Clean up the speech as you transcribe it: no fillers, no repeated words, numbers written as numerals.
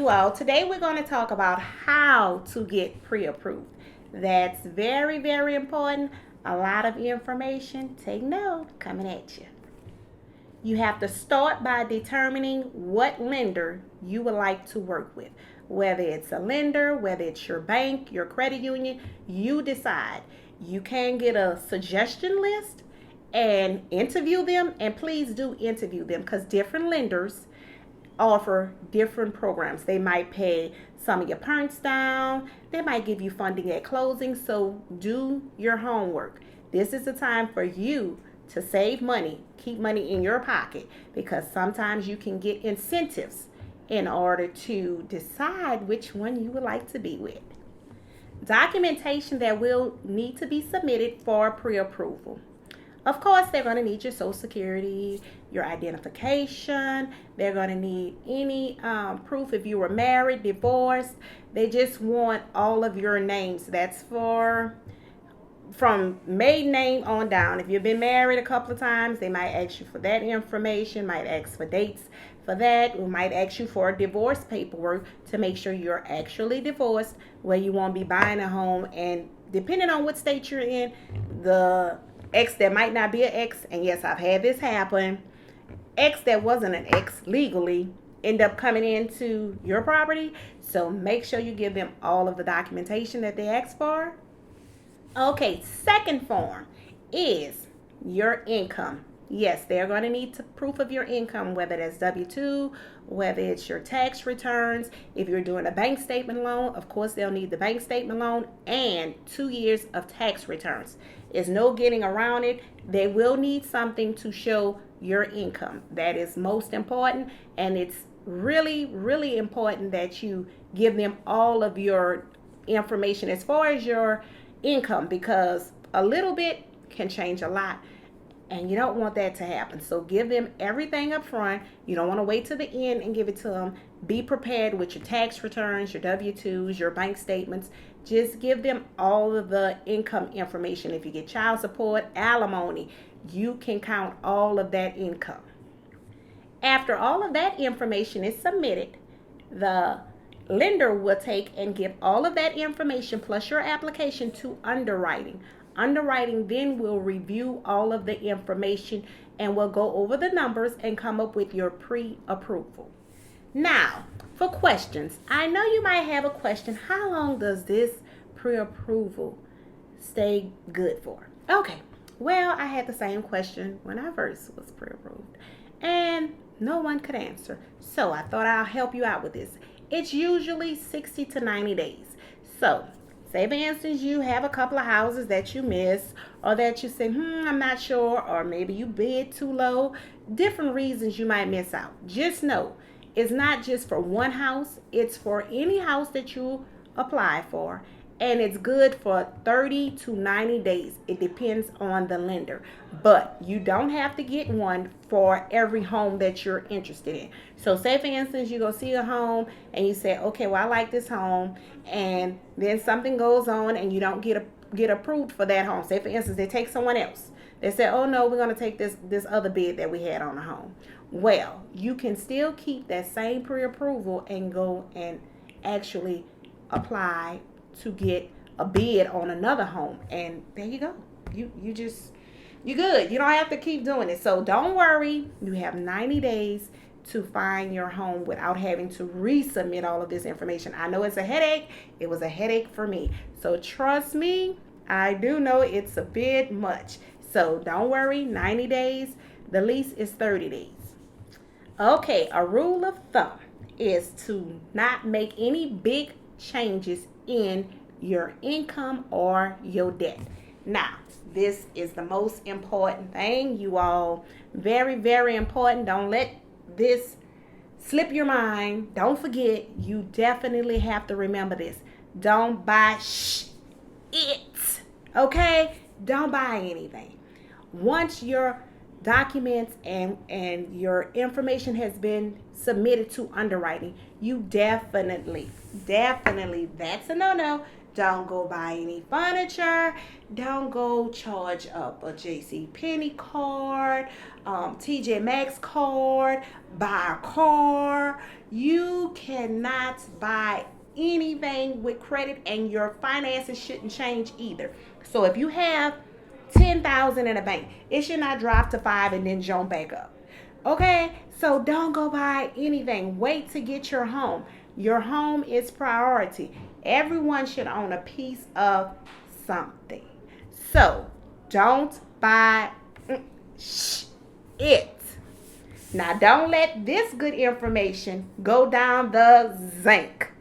you all. Today we're going to talk about how to get pre-approved. That's very, very important. A lot of information. Take note, coming at you. You have to start by determining what lender you would like to work with. Whether it's a lender, whether it's your bank, your credit union, you decide. You can get a suggestion list and interview them, and please do interview them because different lenders offer different programs. They might pay some of your parents down. They might give you funding at closing. So do your homework. This is the time for you to save money, keep money in your pocket, because sometimes you can get incentives in order to decide which one you would like to be with. Documentation that will need to be submitted for pre-approval. Of course, they're going to need your social security, your identification. They're going to need any proof if you were married, divorced. They just want all of your names. That's from maiden name on down. If you've been married a couple of times, they might ask you for that information, might ask for dates for that, or might ask you for divorce paperwork to make sure you're actually divorced, where you won't be buying a home. And depending on what state you're in, the ex that might not be an ex, and yes, I've had this happen, ex that wasn't an ex legally end up coming into your property. So make sure you give them all of the documentation that they ask for. Okay, second form is your income. Yes, they're going to need proof of your income, whether that's W-2, whether it's your tax returns. If you're doing a bank statement loan, of course, they'll need the bank statement loan and 2 years of tax returns. There's no getting around it. They will need something to show your income. That is most important, and it's really, really important that you give them all of your information as far as your income, because a little bit can change a lot. And you don't want that to happen. So give them everything up front. You don't want to wait to the end and give it to them. Be prepared with your tax returns, your W-2s, your bank statements. Just give them all of the income information. If you get child support, alimony, you can count all of that income. After all of that information is submitted, the lender will take and give all of that information plus your application to underwriting. Underwriting then will review all of the information and will go over the numbers and come up with your pre-approval. Now, for questions, I know you might have a question. How long does this pre-approval stay good for? Okay, well, I had the same question when I first was pre-approved, and no one could answer. So I thought I'll help you out with this. It's usually 60 to 90 days. So say, for instance, you have a couple of houses that you miss, or that you say, I'm not sure, or maybe you bid too low. Different reasons you might miss out. Just know, it's not just for one house. It's for any house that you apply for. And it's good for 30 to 90 days. It depends on the lender. But you don't have to get one for every home that you're interested in. So say, for instance, you go see a home and you say, okay, well, I like this home. And then something goes on and you don't get approved for that home. Say, for instance, they take someone else. They say, oh, no, we're going to take this other bid that we had on the home. Well, you can still keep that same pre-approval and go and actually apply to get a bid on another home, and there you go. You're good. You don't have to keep doing it. So don't worry. You have 90 days to find your home without having to resubmit all of this information. I know it's a headache. It was a headache for me. So trust me, I do know it's a bit much. So don't worry. 90 days. The lease is 30 days. Okay, a rule of thumb is to not make any big changes in your income or your debt. Now, this is the most important thing, you all. Very, very important. Don't let this slip your mind. Don't forget, you definitely have to remember this. Don't buy it. Okay? Don't buy anything. Once your documents and your information has been submitted to underwriting, you definitely, that's a no-no. Don't go buy any furniture. Don't go charge up a JC Penney card, TJ Maxx card, buy a car. You cannot buy anything with credit, and your finances shouldn't change either. So if you have 10,000 in a bank, it should not drop to 5 and then jump back up. Okay, so don't go buy anything. Wait to get your home. Your home is priority. Everyone should own a piece of something. So don't buy it. Now, don't let this good information go down the zinc.